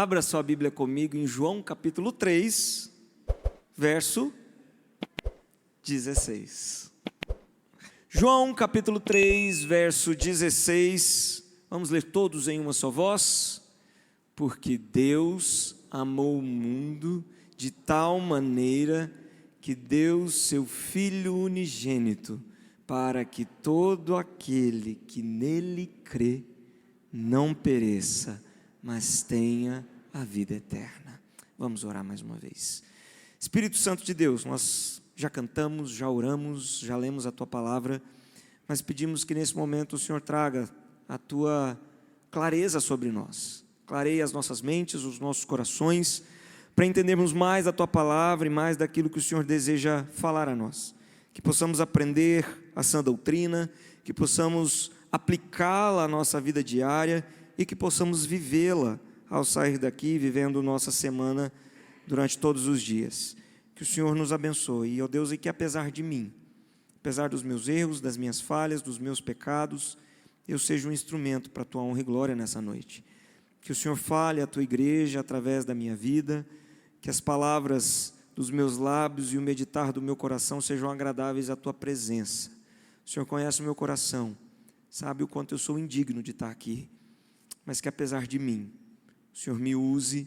Abra sua Bíblia comigo em João capítulo 3, verso 16. João capítulo 3, verso 16. Vamos ler todos em uma só voz. Porque Deus amou o mundo de tal maneira que deu seu Filho unigênito, para que todo aquele que nele crê não pereça, mas tenha a vida eterna. Vamos orar mais uma vez. Espírito Santo de Deus, nós já cantamos, já oramos, já lemos a Tua palavra, mas pedimos que nesse momento o Senhor traga a Tua clareza sobre nós. Clareie as nossas mentes, os nossos corações, para entendermos mais a Tua palavra e mais daquilo que o Senhor deseja falar a nós. Que possamos aprender a sã doutrina, que possamos aplicá-la à nossa vida diária e que possamos vivê-la ao sair daqui, vivendo nossa semana durante todos os dias. Que o Senhor nos abençoe, ó Deus, e que apesar de mim, apesar dos meus erros, das minhas falhas, dos meus pecados, eu seja um instrumento para a Tua honra e glória nessa noite. Que o Senhor fale à Tua igreja através da minha vida, que as palavras dos meus lábios e o meditar do meu coração sejam agradáveis à Tua presença. O Senhor conhece o meu coração, sabe o quanto eu sou indigno de estar aqui, mas que apesar de mim, o Senhor me use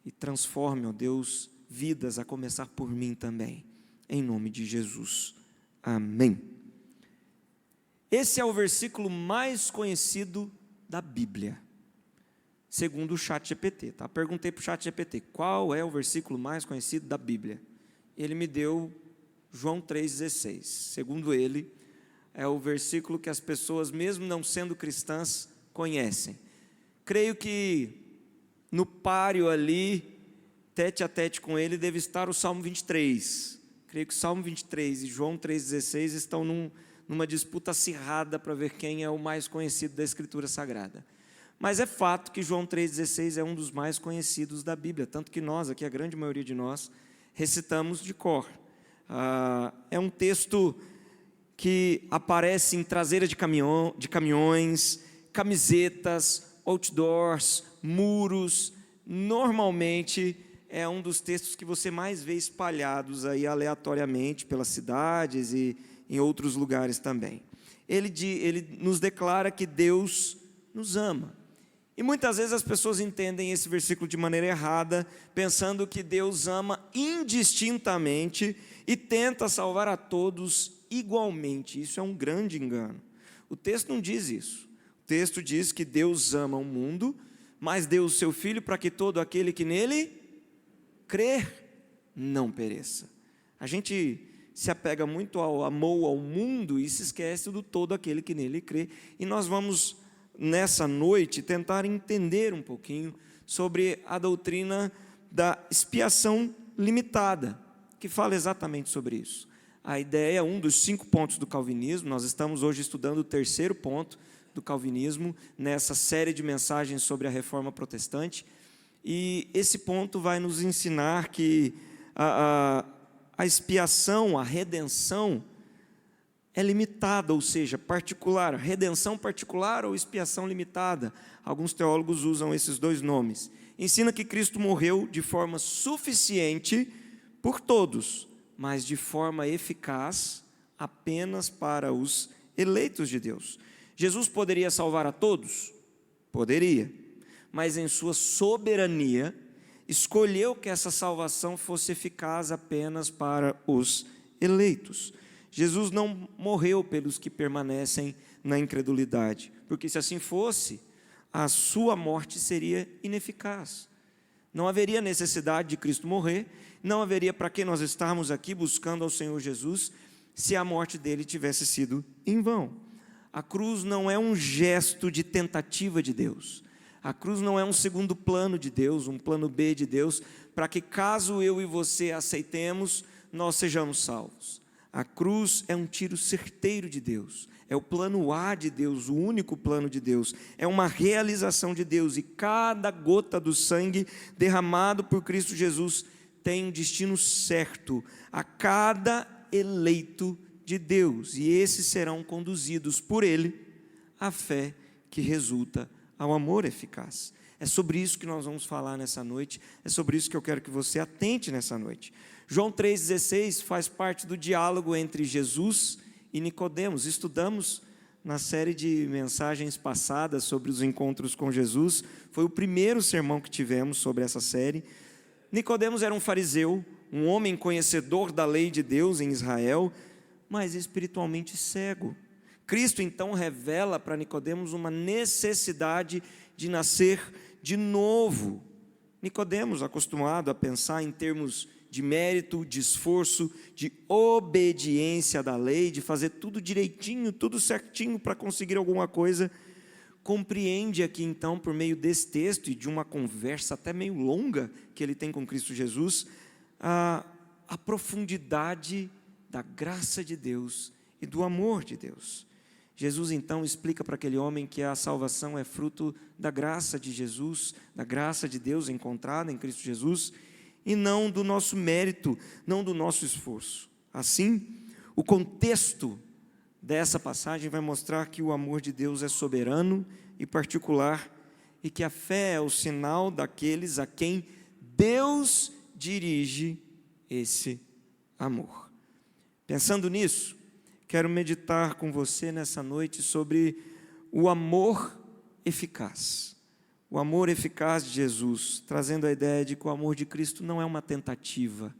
e transforme, ó Deus, vidas, a começar por mim também, em nome de Jesus, amém. Esse é o versículo mais conhecido da Bíblia, segundo o ChatGPT, tá? Perguntei para o ChatGPT, qual é o versículo mais conhecido da Bíblia? Ele me deu João 3,16, segundo ele, é o versículo que as pessoas, mesmo não sendo cristãs, conhecem. Creio que no páreo ali, tete a tete com ele, deve estar o Salmo 23. Creio que o Salmo 23 e João 3,16 estão numa disputa acirrada para ver quem é o mais conhecido da Escritura Sagrada. Mas é fato que João 3,16 é um dos mais conhecidos da Bíblia, tanto que nós, aqui a grande maioria de nós, recitamos de cor. É um texto que aparece em traseiras de caminhões, camisetas, outdoors, muros. Normalmente é um dos textos que você mais vê espalhados aí aleatoriamente pelas cidades e em outros lugares também. Ele nos declara que Deus nos ama. E muitas vezes as pessoas entendem esse versículo de maneira errada, pensando que Deus ama indistintamente e tenta salvar a todos igualmente. Isso é um grande engano. O texto não diz isso. O texto diz que Deus ama o mundo, mas deu o seu Filho para que todo aquele que nele crer não pereça. A gente se apega muito ao amor ao mundo e se esquece do todo aquele que nele crê. E nós vamos, nessa noite, tentar entender um pouquinho sobre a doutrina da expiação limitada, que fala exatamente sobre isso. A ideia, um dos 5 pontos do calvinismo, nós estamos hoje estudando o 3º ponto do calvinismo, nessa série de mensagens sobre a reforma protestante, e esse ponto vai nos ensinar que a expiação, a redenção, é limitada, ou seja, particular, redenção particular ou expiação limitada. Alguns teólogos usam esses dois nomes. Ensina que Cristo morreu de forma suficiente por todos, mas de forma eficaz apenas para os eleitos de Deus. Jesus poderia salvar a todos? Poderia, mas em sua soberania, escolheu que essa salvação fosse eficaz apenas para os eleitos. Jesus não morreu pelos que permanecem na incredulidade, porque se assim fosse, a sua morte seria ineficaz. Não haveria necessidade de Cristo morrer, não haveria para que nós estarmos aqui buscando ao Senhor Jesus, se a morte dele tivesse sido em vão. A cruz não é um gesto de tentativa de Deus. A cruz não é um segundo plano de Deus, um plano B de Deus, para que caso eu e você aceitemos, nós sejamos salvos. A cruz é um tiro certeiro de Deus, é o plano A de Deus, o único plano de Deus, é uma realização de Deus, e cada gota do sangue derramado por Cristo Jesus tem um destino certo a cada eleito de Deus, e esses serão conduzidos por Ele à fé que resulta ao amor eficaz. É sobre isso que nós vamos falar nessa noite, é sobre isso que eu quero que você atente nessa noite. João 3,16 faz parte do diálogo entre Jesus e Nicodemos. Estudamos na série de mensagens passadas sobre os encontros com Jesus, foi o primeiro sermão que tivemos sobre essa série. Nicodemos era um fariseu, um homem conhecedor da lei de Deus em Israel, mas espiritualmente cego. Cristo então revela para Nicodemos uma necessidade de nascer de novo. Nicodemos, acostumado a pensar em termos de mérito, de esforço, de obediência da lei, de fazer tudo direitinho, tudo certinho para conseguir alguma coisa, compreende aqui então, por meio desse texto e de uma conversa até meio longa que ele tem com Cristo Jesus, a profundidade da graça de Deus e do amor de Deus. Jesus então explica para aquele homem que a salvação é fruto da graça de Jesus, da graça de Deus encontrada em Cristo Jesus, e não do nosso mérito, não do nosso esforço. Assim, o contexto dessa passagem vai mostrar que o amor de Deus é soberano e particular, e que a fé é o sinal daqueles a quem Deus dirige esse amor. Pensando nisso, quero meditar com você nessa noite sobre o amor eficaz. O amor eficaz de Jesus, trazendo a ideia de que o amor de Cristo não é uma tentativa.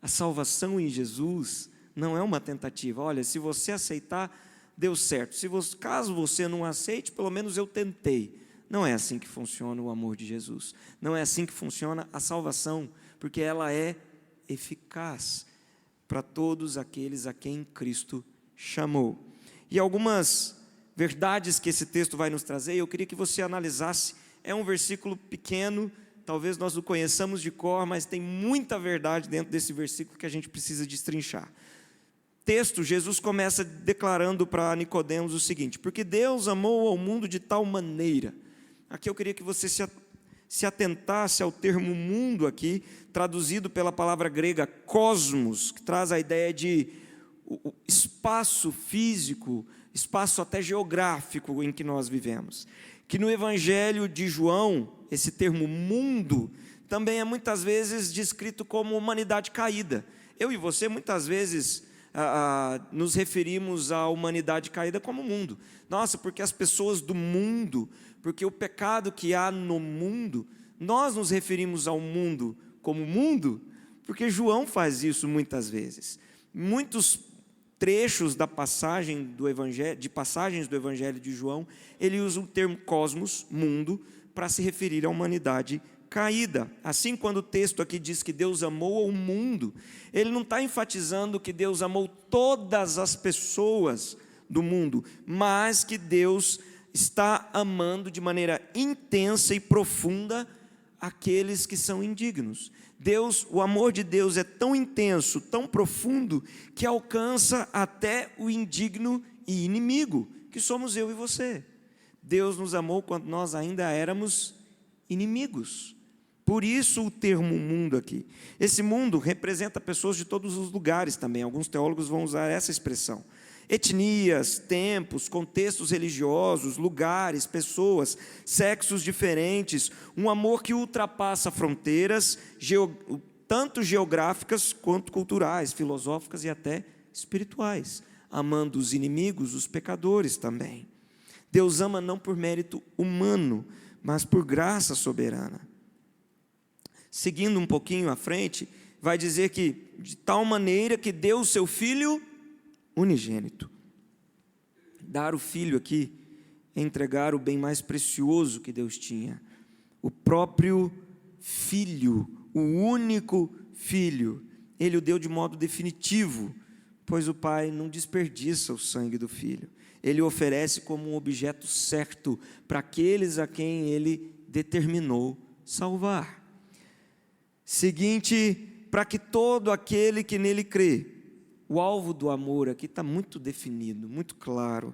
A salvação em Jesus não é uma tentativa. Olha, se você aceitar, deu certo. Caso você não aceite, pelo menos eu tentei. Não é assim que funciona o amor de Jesus. Não é assim que funciona a salvação, porque ela é eficaz para todos aqueles a quem Cristo chamou. E algumas verdades que esse texto vai nos trazer, eu queria que você analisasse. É um versículo pequeno, talvez nós o conheçamos de cor, mas tem muita verdade dentro desse versículo que a gente precisa destrinchar. Texto, Jesus começa declarando para Nicodemos o seguinte: porque Deus amou ao mundo de tal maneira. Aqui eu queria que você se atentasse ao termo mundo aqui, traduzido pela palavra grega cosmos, que traz a ideia de espaço físico, espaço até geográfico em que nós vivemos. Que no Evangelho de João, esse termo mundo, também é muitas vezes descrito como humanidade caída. Eu e você muitas vezes nos referimos à humanidade caída como mundo. Nossa, porque as pessoas do mundo, porque o pecado que há no mundo, nós nos referimos ao mundo como mundo, porque João faz isso muitas vezes. Muitos trechos da passagem do Evangelho, de passagens do Evangelho de João, ele usa o termo cosmos, mundo, para se referir à humanidade caída. Assim, quando o texto aqui diz que Deus amou o mundo, ele não está enfatizando que Deus amou todas as pessoas do mundo, mas que Deus está amando de maneira intensa e profunda aqueles que são indignos. O amor de Deus é tão intenso, tão profundo, que alcança até o indigno e inimigo, que somos eu e você. Deus nos amou quando nós ainda éramos inimigos. Por isso o termo mundo aqui. Esse mundo representa pessoas de todos os lugares também. Alguns teólogos vão usar essa expressão. Etnias, tempos, contextos religiosos, lugares, pessoas, sexos diferentes, um amor que ultrapassa fronteiras, tanto geográficas quanto culturais, filosóficas e até espirituais, amando os inimigos, os pecadores também. Deus ama não por mérito humano, mas por graça soberana. Seguindo um pouquinho à frente, vai dizer que de tal maneira que deu o seu Filho unigênito. Dar o Filho aqui é entregar o bem mais precioso que Deus tinha, o próprio Filho, o único Filho. Ele o deu de modo definitivo, pois o Pai não desperdiça o sangue do Filho. Ele o oferece como um objeto certo para aqueles a quem Ele determinou salvar. Seguinte, para que todo aquele que nele crê. O alvo do amor aqui está muito definido, muito claro.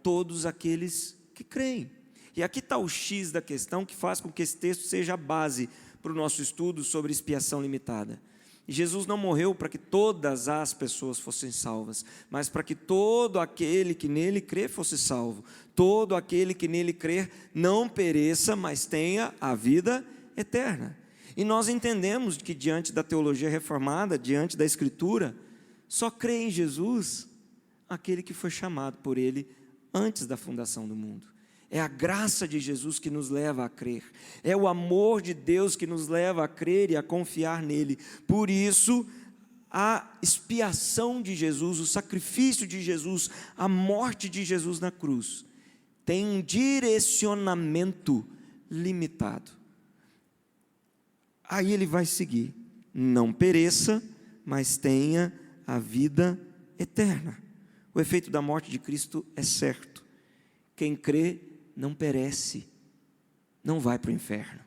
Todos aqueles que creem. E aqui está o X da questão que faz com que esse texto seja a base para o nosso estudo sobre expiação limitada. E Jesus não morreu para que todas as pessoas fossem salvas, mas para que todo aquele que nele crê fosse salvo. Todo aquele que nele crer não pereça, mas tenha a vida eterna. E nós entendemos que diante da teologia reformada, diante da Escritura, só crê em Jesus aquele que foi chamado por Ele antes da fundação do mundo. É a graça de Jesus que nos leva a crer. É o amor de Deus que nos leva a crer e a confiar nele. Por isso, a expiação de Jesus, o sacrifício de Jesus, a morte de Jesus na cruz, tem um direcionamento limitado. Aí ele vai seguir: não pereça, mas tenha a vida eterna. O efeito da morte de Cristo é certo. Quem crê não perece, não vai para o inferno.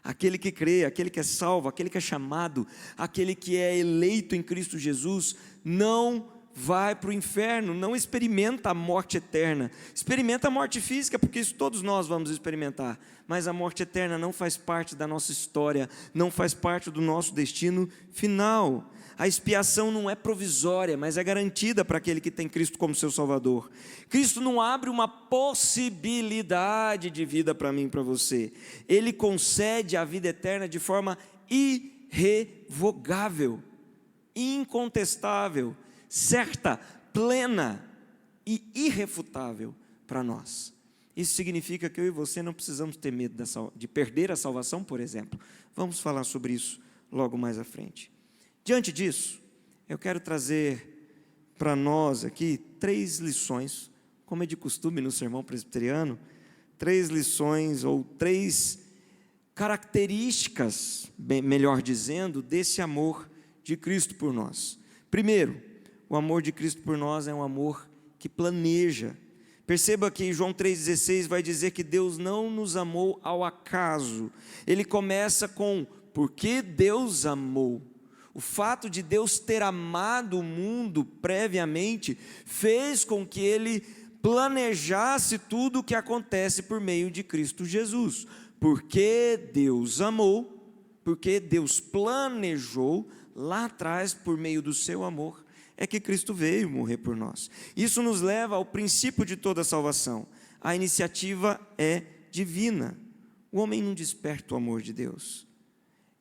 Aquele que crê, aquele que é salvo, aquele que é chamado, aquele que é eleito em Cristo Jesus, não vai para o inferno, não experimenta a morte eterna. Experimenta a morte física, porque isso todos nós vamos experimentar, mas a morte eterna não faz parte da nossa história, não faz parte do nosso destino final. A expiação não é provisória, mas é garantida para aquele que tem Cristo como seu Salvador. Cristo não abre uma possibilidade de vida para mim e para você. Ele concede a vida eterna de forma irrevogável, incontestável, certa, plena e irrefutável para nós. Isso significa que eu e você não precisamos ter medo de perder a salvação, por exemplo. Vamos falar sobre isso logo mais à frente. Diante disso, eu quero trazer para nós aqui 3 lições, como é de costume no sermão presbiteriano, 3 lições ou 3 características, melhor dizendo, desse amor de Cristo por nós. Primeiro, o amor de Cristo por nós é um amor que planeja. Perceba que João 3,16 vai dizer que Deus não nos amou ao acaso. Ele começa com: porque Deus amou. O fato de Deus ter amado o mundo previamente fez com que Ele planejasse tudo o que acontece por meio de Cristo Jesus. Porque Deus amou, porque Deus planejou lá atrás por meio do seu amor, é que Cristo veio morrer por nós. Isso nos leva ao princípio de toda a salvação. A iniciativa é divina. O homem não desperta o amor de Deus.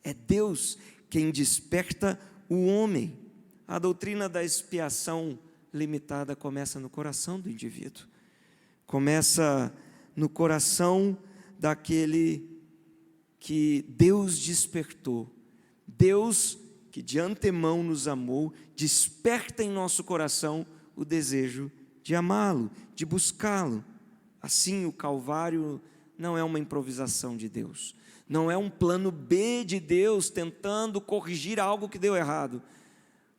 É Deus quem desperta o homem. A doutrina da expiação limitada começa no coração do indivíduo. Começa no coração daquele que Deus despertou. Deus, que de antemão nos amou, desperta em nosso coração o desejo de amá-lo, de buscá-lo. Assim, o Calvário não é uma improvisação de Deus, não é um plano B de Deus tentando corrigir algo que deu errado,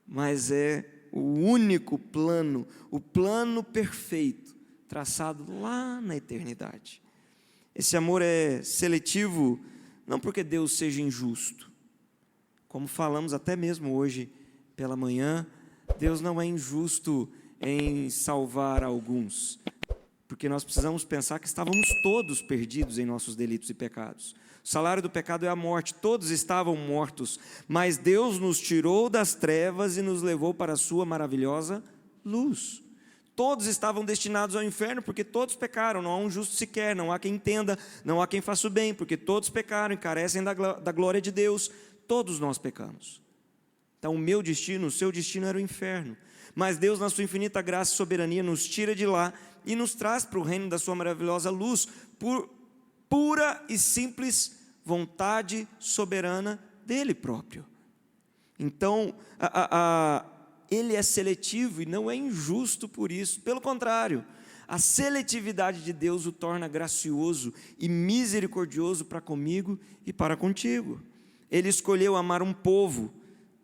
mas é o único plano, o plano perfeito, traçado lá na eternidade. Esse amor é seletivo, não porque Deus seja injusto, como falamos até mesmo hoje pela manhã, Deus não é injusto em salvar alguns, porque nós precisamos pensar que estávamos todos perdidos em nossos delitos e pecados. O salário do pecado é a morte, todos estavam mortos, mas Deus nos tirou das trevas e nos levou para a sua maravilhosa luz. Todos estavam destinados ao inferno, porque todos pecaram, não há um justo sequer, não há quem entenda, não há quem faça o bem, porque todos pecaram e carecem da glória de Deus. Todos nós pecamos. Então o meu destino, o seu destino era o inferno, mas Deus, na sua infinita graça e soberania, nos tira de lá e nos traz para o reino da sua maravilhosa luz, por pura e simples vontade soberana dele próprio. Então, ele é seletivo e não é injusto por isso, pelo contrário, a seletividade de Deus o torna gracioso e misericordioso para comigo e para contigo. Ele escolheu amar um povo,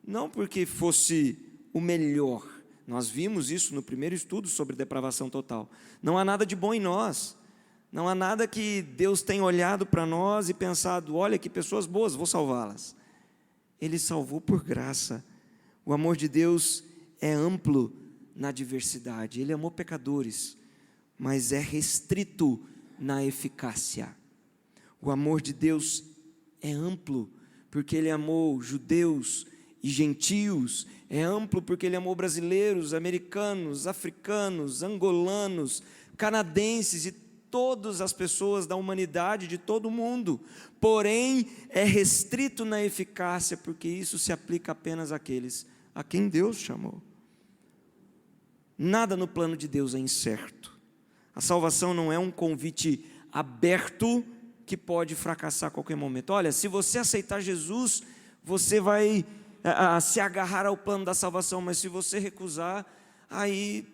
não porque fosse o melhor. Nós vimos isso no primeiro estudo sobre depravação total. Não há nada de bom em nós. Não há nada que Deus tenha olhado para nós e pensado: olha que pessoas boas, vou salvá-las. Ele salvou por graça. O amor de Deus é amplo na diversidade. Ele amou pecadores, mas é restrito na eficácia. O amor de Deus é amplo, porque Ele amou judeus, e gentios, é amplo porque Ele amou brasileiros, americanos, africanos, angolanos, canadenses e todas as pessoas da humanidade de todo o mundo, porém é restrito na eficácia, porque isso se aplica apenas àqueles a quem Deus chamou. Nada no plano de Deus é incerto. A salvação não é um convite aberto que pode fracassar a qualquer momento. Olha, se você aceitar Jesus, você vai se agarrar ao plano da salvação, mas se você recusar, aí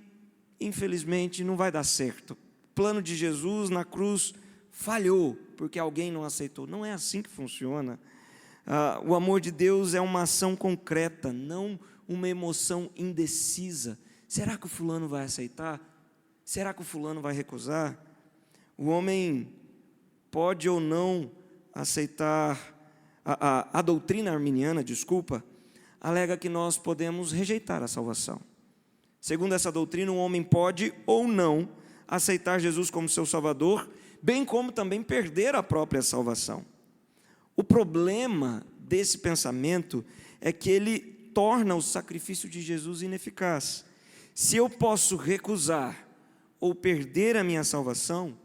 infelizmente não vai dar certo. O plano de Jesus na cruz falhou, porque alguém não aceitou. Não é assim que funciona. O amor de Deus é uma ação concreta, não uma emoção indecisa. Será que o fulano vai aceitar? Será que o fulano vai recusar? O homem pode ou não aceitar. A doutrina arminiana, alega que nós podemos rejeitar a salvação. Segundo essa doutrina, um homem pode ou não aceitar Jesus como seu Salvador, bem como também perder a própria salvação. O problema desse pensamento é que ele torna o sacrifício de Jesus ineficaz. Se eu posso recusar ou perder a minha salvação,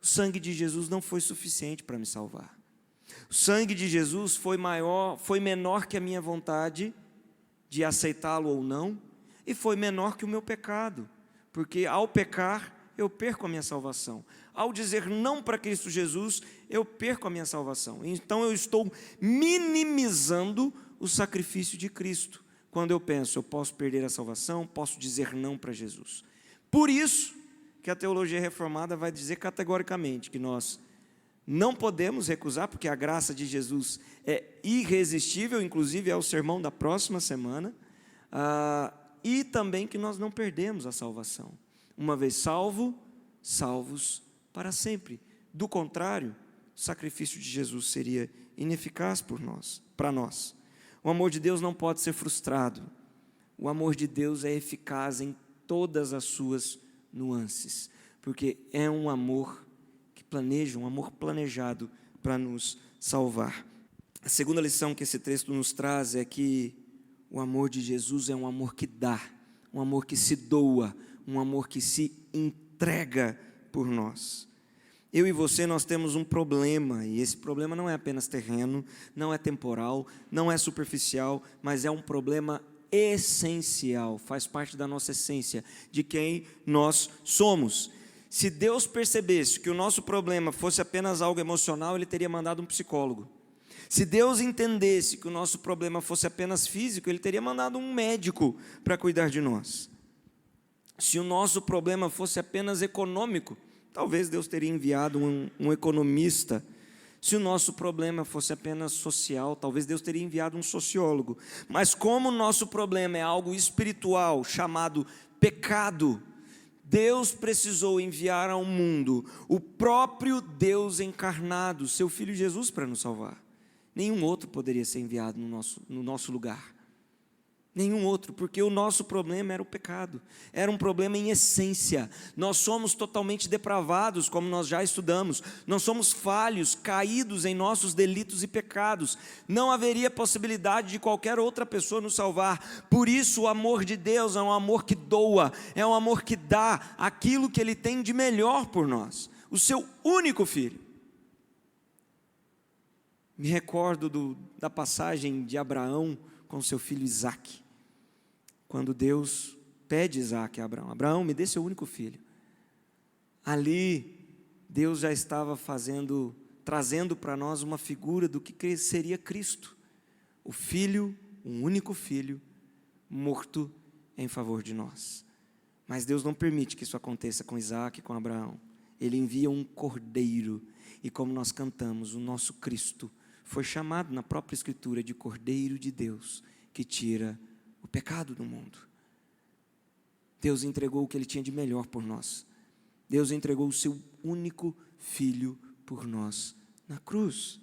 o sangue de Jesus não foi suficiente para me salvar. O sangue de Jesus foi menor que a minha vontade de aceitá-lo ou não, e foi menor que o meu pecado, porque ao pecar eu perco a minha salvação. Ao dizer não para Cristo Jesus, eu perco a minha salvação. Então eu estou minimizando o sacrifício de Cristo. Quando eu penso, eu posso perder a salvação, posso dizer não para Jesus. Por isso que a teologia reformada vai dizer categoricamente que nós não podemos recusar, porque a graça de Jesus é irresistível, inclusive é o sermão da próxima semana, e também que nós não perdemos a salvação. Uma vez salvos para sempre. Do contrário, o sacrifício de Jesus seria ineficaz para nós. O amor de Deus não pode ser frustrado. O amor de Deus é eficaz em todas as suas nuances, porque é um amor um amor planejado para nos salvar. A segunda lição que esse texto nos traz é que o amor de Jesus é um amor que dá, um amor que se doa, um amor que se entrega por nós. Eu e você, nós temos um problema, e esse problema não é apenas terreno, não é temporal, não é superficial, mas é um problema essencial, faz parte da nossa essência, de quem nós somos. Se Deus percebesse que o nosso problema fosse apenas algo emocional, Ele teria mandado um psicólogo. Se Deus entendesse que o nosso problema fosse apenas físico, Ele teria mandado um médico para cuidar de nós. Se o nosso problema fosse apenas econômico, talvez Deus teria enviado um economista. Se o nosso problema fosse apenas social, talvez Deus teria enviado um sociólogo. Mas como o nosso problema é algo espiritual, chamado pecado, Deus precisou enviar ao mundo o próprio Deus encarnado, seu Filho Jesus, para nos salvar. Nenhum outro poderia ser enviado no nosso lugar. Nenhum outro, porque o nosso problema era o pecado. Era um problema em essência. Nós somos totalmente depravados, como nós já estudamos. Nós somos falhos, caídos em nossos delitos e pecados. Não haveria possibilidade de qualquer outra pessoa nos salvar. Por isso o amor de Deus é um amor que doa, é um amor que dá aquilo que Ele tem de melhor por nós. O seu único filho. Me recordo da passagem de Abraão com seu filho Isaque, quando Deus pede Isaque a Abraão: Abraão, me dê seu único filho. Ali, Deus já estava trazendo para nós uma figura do que seria Cristo, o filho, um único filho, morto em favor de nós. Mas Deus não permite que isso aconteça com Isaque e com Abraão. Ele envia um cordeiro, e como nós cantamos, o nosso Cristo foi chamado na própria Escritura de Cordeiro de Deus, que tira o pecado do mundo. Deus entregou o que Ele tinha de melhor por nós. Deus entregou o seu único filho por nós na cruz.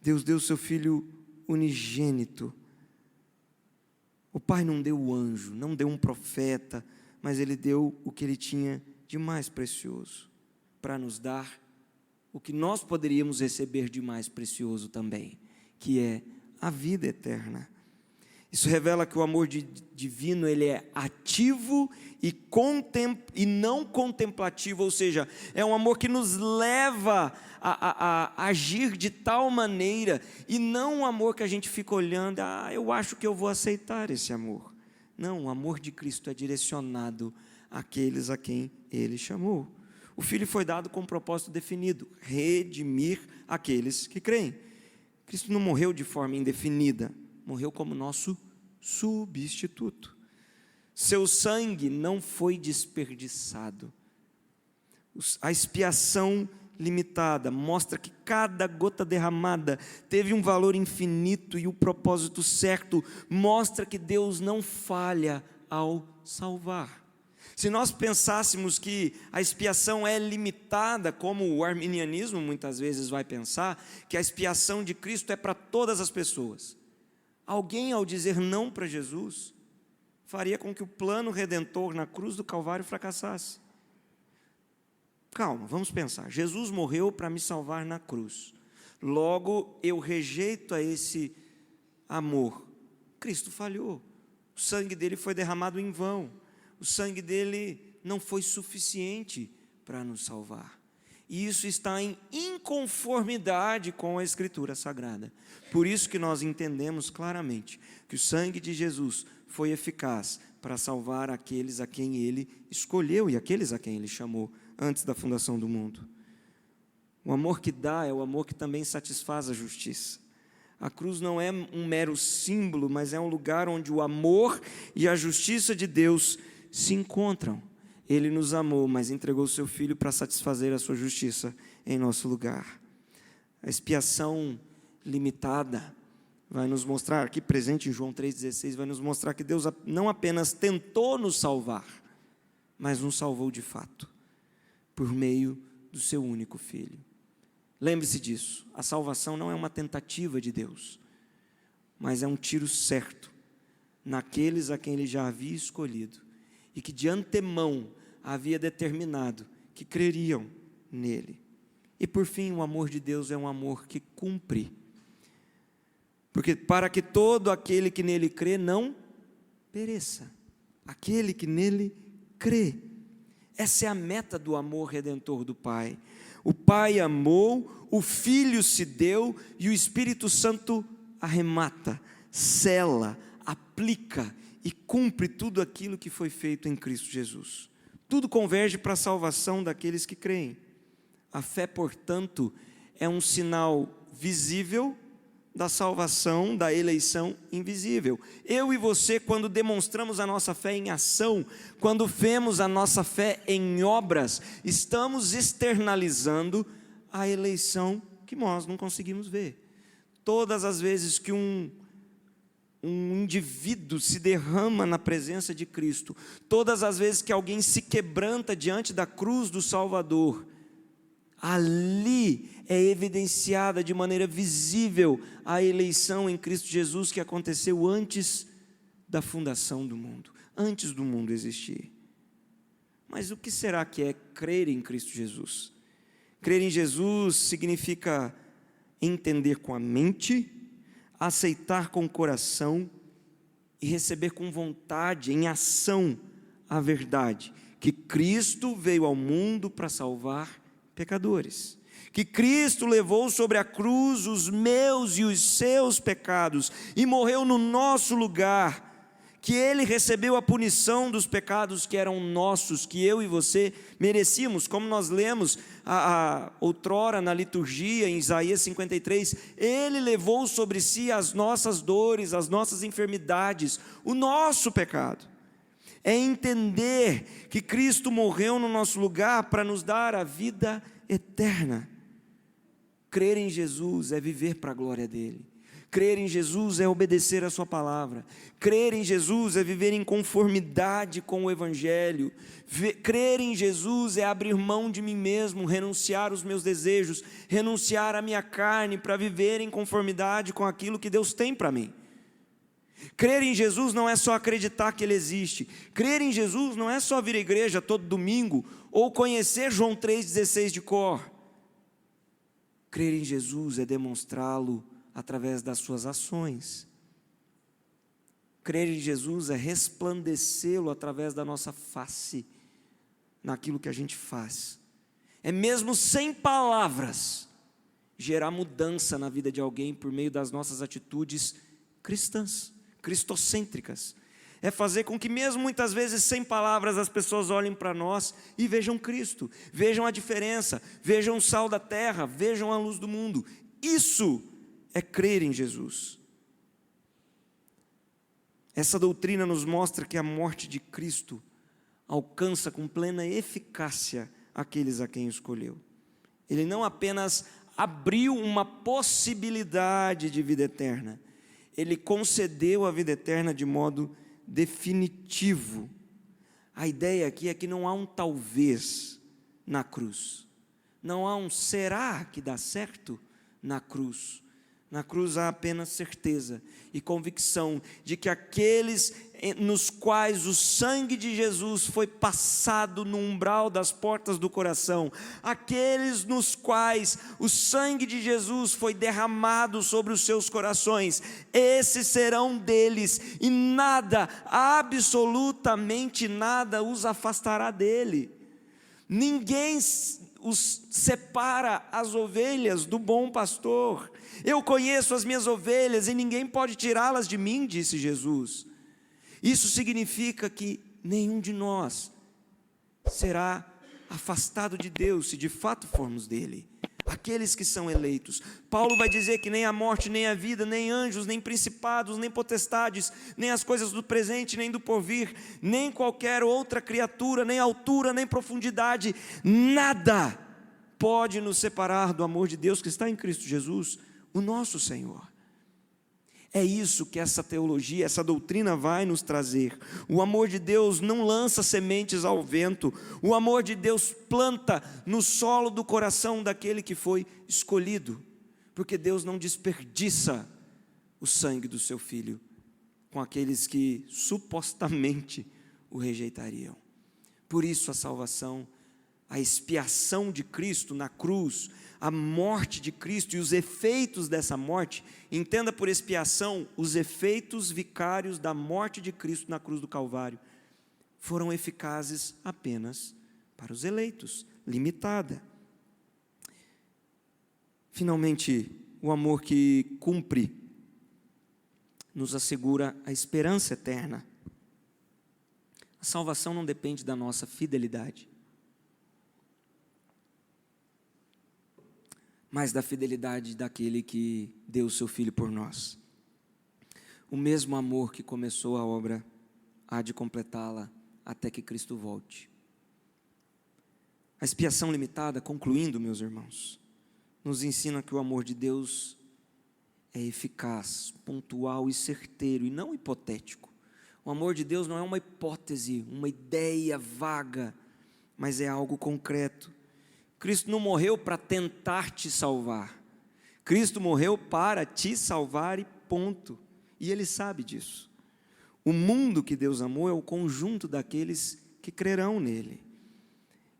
Deus deu o seu filho unigênito. O Pai não deu o anjo, não deu um profeta, mas Ele deu o que Ele tinha de mais precioso, para nos dar o que nós poderíamos receber de mais precioso também, que é a vida eterna. Isso revela que o amor divino ele é ativo e não contemplativo, ou seja, é um amor que nos leva a agir de tal maneira, e não um amor que a gente fica olhando, eu acho que eu vou aceitar esse amor. Não, o amor de Cristo é direcionado àqueles a quem Ele chamou. O Filho foi dado com um propósito definido: redimir aqueles que creem. Cristo não morreu de forma indefinida, morreu como nosso substituto. Seu sangue não foi desperdiçado. A expiação limitada mostra que cada gota derramada teve um valor infinito, e o propósito certo mostra que Deus não falha ao salvar. Se nós pensássemos que a expiação é limitada, como o arminianismo muitas vezes vai pensar, que a expiação de Cristo é para todas as pessoas, alguém, ao dizer não para Jesus, faria com que o plano redentor na cruz do Calvário fracassasse. Calma, vamos pensar. Jesus morreu para me salvar na cruz. Logo, eu rejeito a esse amor. Cristo falhou. O sangue dele foi derramado em vão. O sangue dele não foi suficiente para nos salvar. E isso está em inconformidade com a Escritura Sagrada. Por isso que nós entendemos claramente que o sangue de Jesus foi eficaz para salvar aqueles a quem Ele escolheu e aqueles a quem Ele chamou antes da fundação do mundo. O amor que dá é o amor que também satisfaz a justiça. A cruz não é um mero símbolo, mas é um lugar onde o amor e a justiça de Deus se encontram. Ele nos amou, mas entregou o seu Filho para satisfazer a sua justiça em nosso lugar. A expiação limitada vai nos mostrar, aqui presente em João 3,16, vai nos mostrar que Deus não apenas tentou nos salvar, mas nos salvou de fato, por meio do seu único Filho. Lembre-se disso, a salvação não é uma tentativa de Deus, mas é um tiro certo naqueles a quem Ele já havia escolhido, e que de antemão havia determinado que creriam nele. E por fim, o amor de Deus é um amor que cumpre, porque para que todo aquele que nele crê não pereça, aquele que nele crê. Essa é a meta do amor redentor do Pai. O Pai amou, o Filho se deu e o Espírito Santo arremata, sela, aplica e cumpre tudo aquilo que foi feito em Cristo Jesus. Tudo converge para a salvação daqueles que creem. A fé, portanto, é um sinal visível da salvação, da eleição invisível. Eu e você, quando demonstramos a nossa fé em ação, quando vemos a nossa fé em obras, estamos externalizando a eleição que nós não conseguimos ver. Todas as vezes que um indivíduo se derrama na presença de Cristo, todas as vezes que alguém se quebranta diante da cruz do Salvador, ali é evidenciada de maneira visível a eleição em Cristo Jesus que aconteceu antes da fundação do mundo, antes do mundo existir. Mas o que será que é crer em Cristo Jesus? Crer em Jesus significa entender com a mente, aceitar com o coração e receber com vontade, em ação, a verdade, que Cristo veio ao mundo para salvar pecadores, que Cristo levou sobre a cruz os meus e os seus pecados e morreu no nosso lugar, que Ele recebeu a punição dos pecados que eram nossos, que eu e você merecíamos, como nós lemos outrora na liturgia em Isaías 53, Ele levou sobre si as nossas dores, as nossas enfermidades, o nosso pecado. É entender que Cristo morreu no nosso lugar para nos dar a vida eterna. Crer em Jesus é viver para a glória dEle. Crer em Jesus é obedecer a sua palavra. Crer em Jesus é viver em conformidade com o Evangelho. Crer em Jesus é abrir mão de mim mesmo, renunciar os meus desejos, renunciar a minha carne para viver em conformidade com aquilo que Deus tem para mim. Crer em Jesus não é só acreditar que Ele existe. Crer em Jesus não é só vir à igreja todo domingo ou conhecer João 3,16 de cor. Crer em Jesus é demonstrá-lo através das suas ações. Crer em Jesus é resplandecê-lo através da nossa face, naquilo que a gente faz. É mesmo sem palavras, gerar mudança na vida de alguém por meio das nossas atitudes cristãs, cristocêntricas. É fazer com que mesmo muitas vezes sem palavras as pessoas olhem para nós e vejam Cristo, vejam a diferença, vejam o sal da terra, vejam a luz do mundo. Isso é crer em Jesus. Essa doutrina nos mostra que a morte de Cristo alcança com plena eficácia aqueles a quem escolheu. Ele não apenas abriu uma possibilidade de vida eterna, ele concedeu a vida eterna de modo definitivo. A ideia aqui é que não há um talvez na cruz, não há um será que dá certo na cruz. Na cruz há apenas certeza e convicção de que aqueles nos quais o sangue de Jesus foi passado no umbral das portas do coração, aqueles nos quais o sangue de Jesus foi derramado sobre os seus corações, esses serão deles, e nada, absolutamente nada, os afastará dele. Ninguém os separa as ovelhas do bom pastor. Eu conheço as minhas ovelhas e ninguém pode tirá-las de mim, disse Jesus. Isso significa que nenhum de nós será afastado de Deus se de fato formos dele. Aqueles que são eleitos. Paulo vai dizer que nem a morte, nem a vida, nem anjos, nem principados, nem potestades, nem as coisas do presente, nem do porvir, nem qualquer outra criatura, nem altura, nem profundidade, nada pode nos separar do amor de Deus que está em Cristo Jesus, o nosso Senhor. É isso que essa teologia, essa doutrina vai nos trazer. O amor de Deus não lança sementes ao vento. O amor de Deus planta no solo do coração daquele que foi escolhido. Porque Deus não desperdiça o sangue do seu Filho com aqueles que supostamente o rejeitariam. Por isso a salvação, a expiação de Cristo na cruz, a morte de Cristo e os efeitos dessa morte, entenda por expiação os efeitos vicários da morte de Cristo na cruz do Calvário, foram eficazes apenas para os eleitos, limitada. Finalmente, o amor que cumpre nos assegura a esperança eterna. A salvação não depende da nossa fidelidade, mas da fidelidade daquele que deu o seu Filho por nós. O mesmo amor que começou a obra há de completá-la até que Cristo volte. A expiação limitada, concluindo, meus irmãos, nos ensina que o amor de Deus é eficaz, pontual e certeiro, e não hipotético. O amor de Deus não é uma hipótese, uma ideia vaga, mas é algo concreto. Cristo não morreu para tentar te salvar. Cristo morreu para te salvar e ponto. E Ele sabe disso. O mundo que Deus amou é o conjunto daqueles que crerão nele.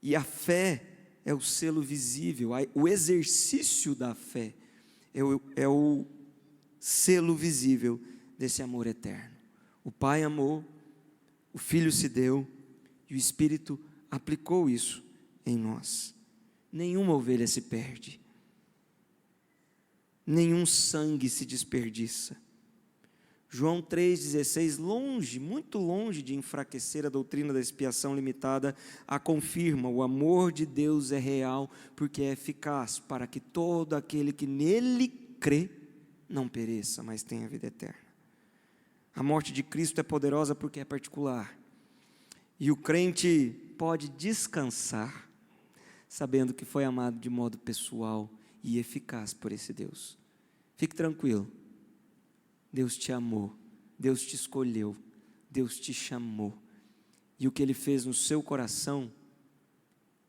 E a fé é o selo visível, o exercício da fé é o selo visível desse amor eterno. O Pai amou, o Filho se deu e o Espírito aplicou isso em nós. Nenhuma ovelha se perde, nenhum sangue se desperdiça. João 3,16, longe, muito longe de enfraquecer a doutrina da expiação limitada, a confirma: o amor de Deus é real, porque é eficaz, para que todo aquele que nele crê não pereça, mas tenha vida eterna. A morte de Cristo é poderosa porque é particular, e o crente pode descansar, sabendo que foi amado de modo pessoal e eficaz por esse Deus. Fique tranquilo, Deus te amou, Deus te escolheu, Deus te chamou, e o que Ele fez no seu coração,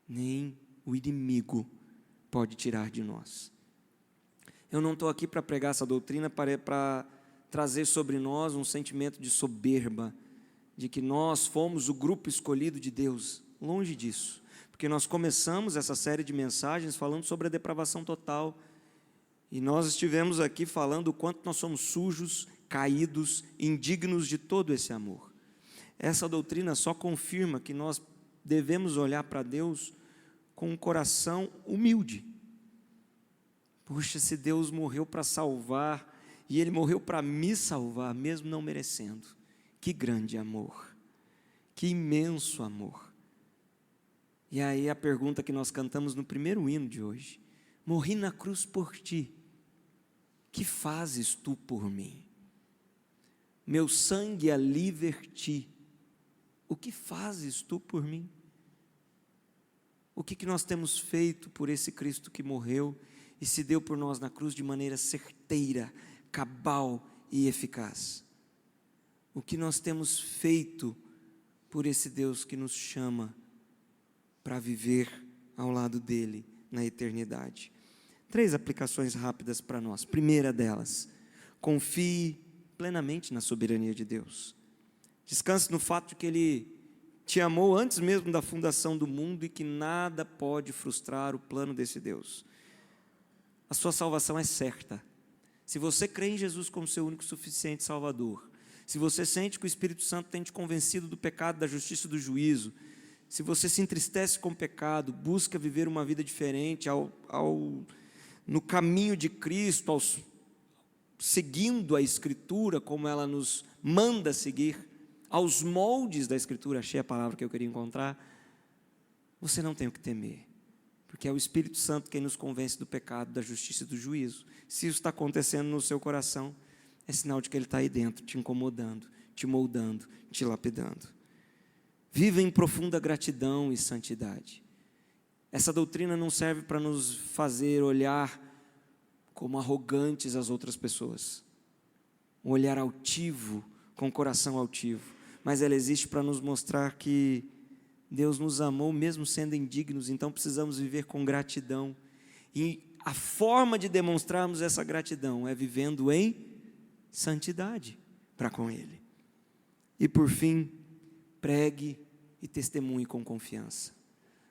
nem o inimigo pode tirar de nós. Eu não estou aqui para pregar essa doutrina para trazer sobre nós um sentimento de soberba, de que nós fomos o grupo escolhido de Deus, longe disso. Porque nós começamos essa série de mensagens falando sobre a depravação total, E nós estivemos aqui falando o quanto nós somos sujos, caídos, indignos de todo esse amor. Essa doutrina só confirma que nós devemos olhar para Deus com um coração humilde. Puxa, se Deus morreu para salvar, e Ele morreu para me salvar, mesmo não merecendo. Que grande amor, que imenso amor. E aí a pergunta que nós cantamos no primeiro hino de hoje: morri na cruz por ti, que fazes tu por mim? Meu sangue ali verti, o que fazes tu por mim? O que nós temos feito por esse Cristo que morreu e se deu por nós na cruz de maneira certeira, cabal e eficaz? O que nós temos feito por esse Deus que nos chama para viver ao lado dele na eternidade? 3 aplicações rápidas para nós. Primeira delas: confie plenamente na soberania de Deus. Descanse no fato de que Ele te amou antes mesmo da fundação do mundo e que nada pode frustrar o plano desse Deus. A sua salvação é certa. Se você crê em Jesus como seu único e suficiente Salvador, se você sente que o Espírito Santo tem te convencido do pecado, da justiça e do juízo, se você se entristece com o pecado, busca viver uma vida diferente no caminho de Cristo, seguindo a Escritura como ela nos manda seguir, aos moldes da Escritura, achei a palavra que eu queria encontrar, você não tem o que temer, porque é o Espírito Santo quem nos convence do pecado, da justiça e do juízo. Se isso está acontecendo no seu coração, é sinal de que Ele está aí dentro, te incomodando, te moldando, te lapidando. Viva em profunda gratidão e santidade. Essa doutrina não serve para nos fazer olhar como arrogantes às outras pessoas, um olhar altivo, com o coração altivo, mas ela existe para nos mostrar que Deus nos amou mesmo sendo indignos, então precisamos viver com gratidão, e a forma de demonstrarmos essa gratidão é vivendo em santidade para com Ele. E por fim, pregue e testemunhe com confiança.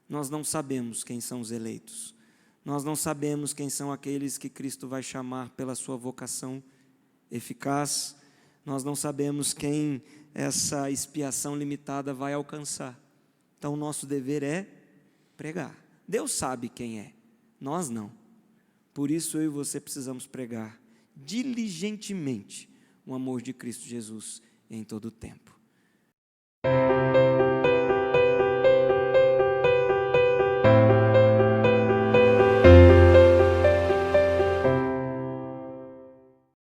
Nós não sabemos quem são os eleitos, nós não sabemos quem são aqueles que Cristo vai chamar pela sua vocação eficaz, nós não sabemos quem essa expiação limitada vai alcançar. Então o nosso dever é pregar. Deus sabe quem é, nós não. Por isso eu e você precisamos pregar diligentemente o amor de Cristo Jesus em todo o tempo.